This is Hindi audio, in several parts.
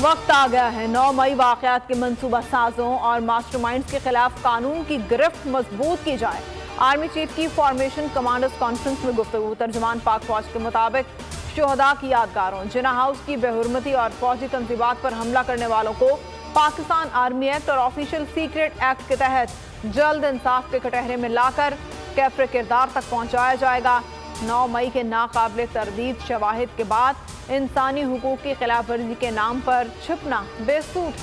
वक्त आ गया है 9 मई वाकयात के मंसूबा साजों और मास्टरमाइंड्स के खिलाफ कानून की गिरफ्त मजबूत की जाए। आर्मी चीफ की फॉर्मेशन कमांडर्स कॉन्फ्रेंस में गुफ्तगू। तर्जुमान पाक फौज के मुताबिक शोहदा की यादगारों, जिना हाउस की बेहुरमती और फौजी तंजीबात पर हमला करने वालों को पाकिस्तान आर्मी एक्ट और ऑफिशियल सीक्रेट एक्ट के तहत जल्द इंसाफ के कटहरे में लाकर कैफरे किरदार तक पहुंचाया जाएगा। 9 मई के नाकाबिल तरदीद शवाहिद के बाद इंसानी हुकूक की खिलाफ वर्जी के नाम पर छिपना बेसूद।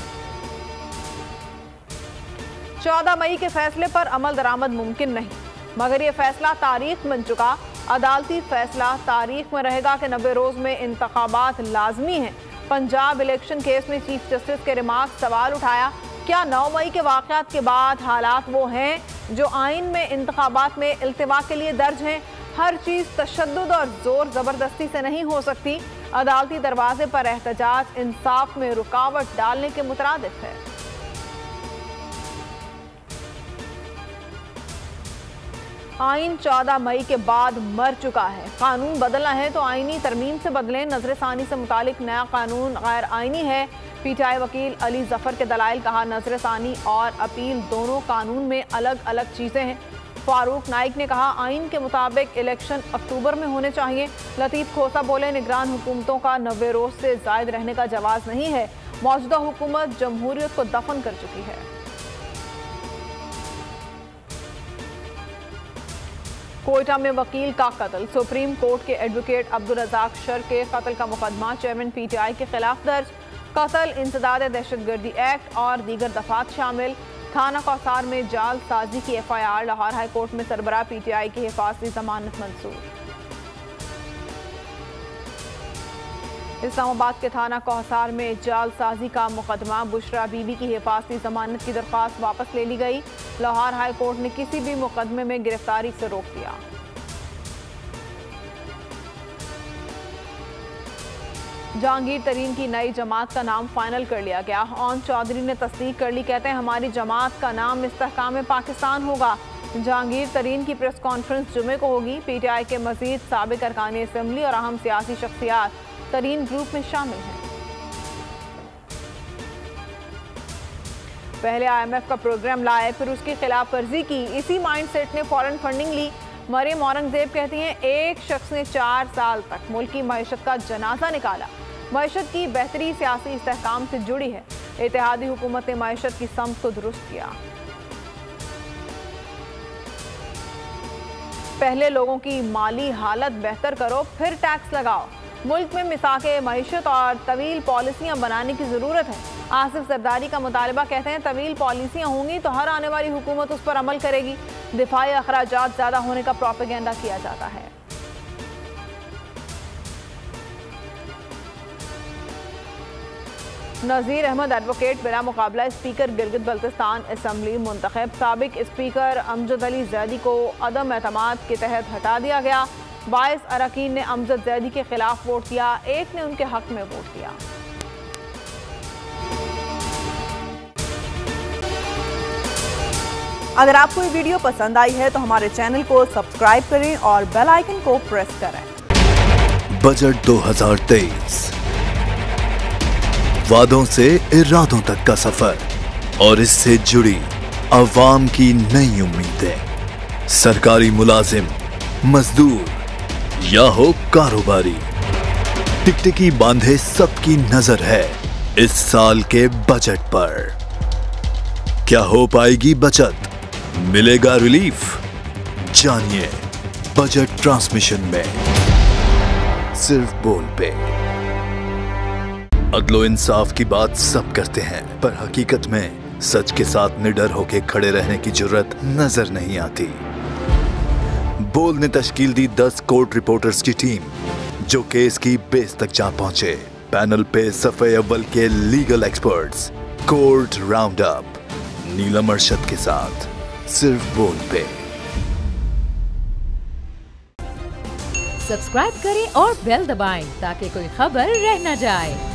14 मई के फैसले पर अमल दरामद मुमकिन नहीं, मगर यह फैसला तारीख बन चुका। अदालती फैसला तारीख में रहेगा कि 90 रोज में इंतखाबात लाजमी हैं। पंजाब इलेक्शन केस में चीफ जस्टिस के रिमार्क सवाल उठाया, क्या 9 मई के वाकयात के बाद हालात वो हैं जो आइन में इंतखाबात में इल्तिवा के लिए दर्ज हैं? हर चीज तशद्दुद और जोर जबरदस्ती से नहीं हो सकती। अदालती दरवाजे पर एहतजाज इंसाफ में रुकावट डालने के मुतरादिफ है। आइन 14 मई के बाद मर चुका है। कानून बदलना है तो आईनी तरमीम से बदलें। नजरसानी से मुतालिक नया कानून गैर आईनी है। पीटीआई वकील अली जफर के दलाइल। कहा, नजरसानी और अपील दोनों कानून में अलग अलग चीजें हैं। फारूक नाइक ने कहा, आइन के मुताबिक इलेक्शन अक्टूबर में होने चाहिए। लतीफ खोसा बोले, निगरान हुकूमतों का 90 रोज से जायद रहने का जवाज नहीं है। मौजूदा हुकूमत जमहूरियत को दफन कर चुकी है। कोयटा में वकील का कत्ल। सुप्रीम कोर्ट के एडवोकेट अब्दुल रज़ाक शर के कत्ल का मुकदमा चेयरमैन पीटीआई के खिलाफ दर्ज। कत्ल, इंसदाद दहशतगर्दी एक्ट और दीगर दफात शामिल। थाना कौसार में जाल साजी की एफआईआर। लाहौर हाई कोर्ट में सरबराह पीटीआई की हिफाजती जमानत मंजूर। इस्लामाबाद के थाना कौसार में जाल साजी का मुकदमा। बुशरा बीबी की हिफाजती जमानत की दरख्वास्त वापस ले ली गई। लाहौर हाई कोर्ट ने किसी भी मुकदमे में गिरफ्तारी से रोक दिया। जहांगीर तरीन की नई जमात का नाम फाइनल कर लिया गया। ओन चौधरी ने तस्दीक कर ली। कहते हैं, हमारी जमात का नाम इस्तेहकाम पाकिस्तान होगा। जहांगीर तरीन की प्रेस कॉन्फ्रेंस जुमे को होगी। पीटीआई के मजीद साबिक अरकान असेंबली और अहम सियासी शख्सियात तरीन ग्रुप में शामिल हैं। पहले IMF का प्रोग्राम लाए, फिर उसकी खिलाफ वर्जी की। इसी माइंड सेट ने फॉरेन फंडिंग ली। मरियम औरंगजेब कहती हैं, एक शख्स ने 4 साल तक मुल्क की मईशत का जनाजा निकाला। मईशत की बेहतरी सियासी इस्तेहकाम से जुड़ी है। इत्तेहादी हुकूमत ने मईशत की समत को दुरुस्त किया। पहले लोगों की माली हालत बेहतर करो, फिर टैक्स लगाओ। मुल्क में मिसाके मईशत और तवील पॉलिसियां बनाने की जरूरत है। आसिफ जरदारी का मुतालबा। कहते हैं, तवील पॉलिसियां होंगी तो हर आने वाली हुकूमत उस पर अमल करेगी। दिफाई अखराजात ज्यादा होने का प्रोपेगेंडा किया जाता है। नज़ीर अहमद एडवोकेट बिला मुकाबला स्पीकर गिलगित बल्तिस्तान असेंबली मुंतखब। साबिक स्पीकर अमजद अली जैदी को अदम एतमाद के तहत हटा दिया गया। 22 अरकान ने अमजद जैदी के खिलाफ वोट दिया, एक ने उनके हक में वोट दिया। अगर आपको ये वीडियो पसंद आई है तो हमारे चैनल को सब्सक्राइब करें और बेल आइकन को प्रेस करें। बजट 2023, वादों से इरादों तक का सफर और इससे जुड़ी अवाम की नई उम्मीदें। सरकारी मुलाजिम, मजदूर या हो कारोबारी, टिकटिकी बांधे सबकी नजर है इस साल के बजट पर। क्या हो पाएगी बचत, मिलेगा रिलीफ? जानिए बजट ट्रांसमिशन में, सिर्फ बोल पे। अदलो इंसाफ की बात सब करते हैं, पर हकीकत में सच के साथ निडर होके खड़े रहने की जुर्रत नजर नहीं आती। बोल ने तश्कील दी 10 कोर्ट रिपोर्टर्स की टीम, जो केस की बेस तक जा पहुंचे। पैनल पे सफे अव्वल के legal experts, court round up, Neelam Arshad के साथ, सिर्फ बोल पे। सब्सक्राइब करें और बेल दबाएं ताकि कोई खबर रह न जाए।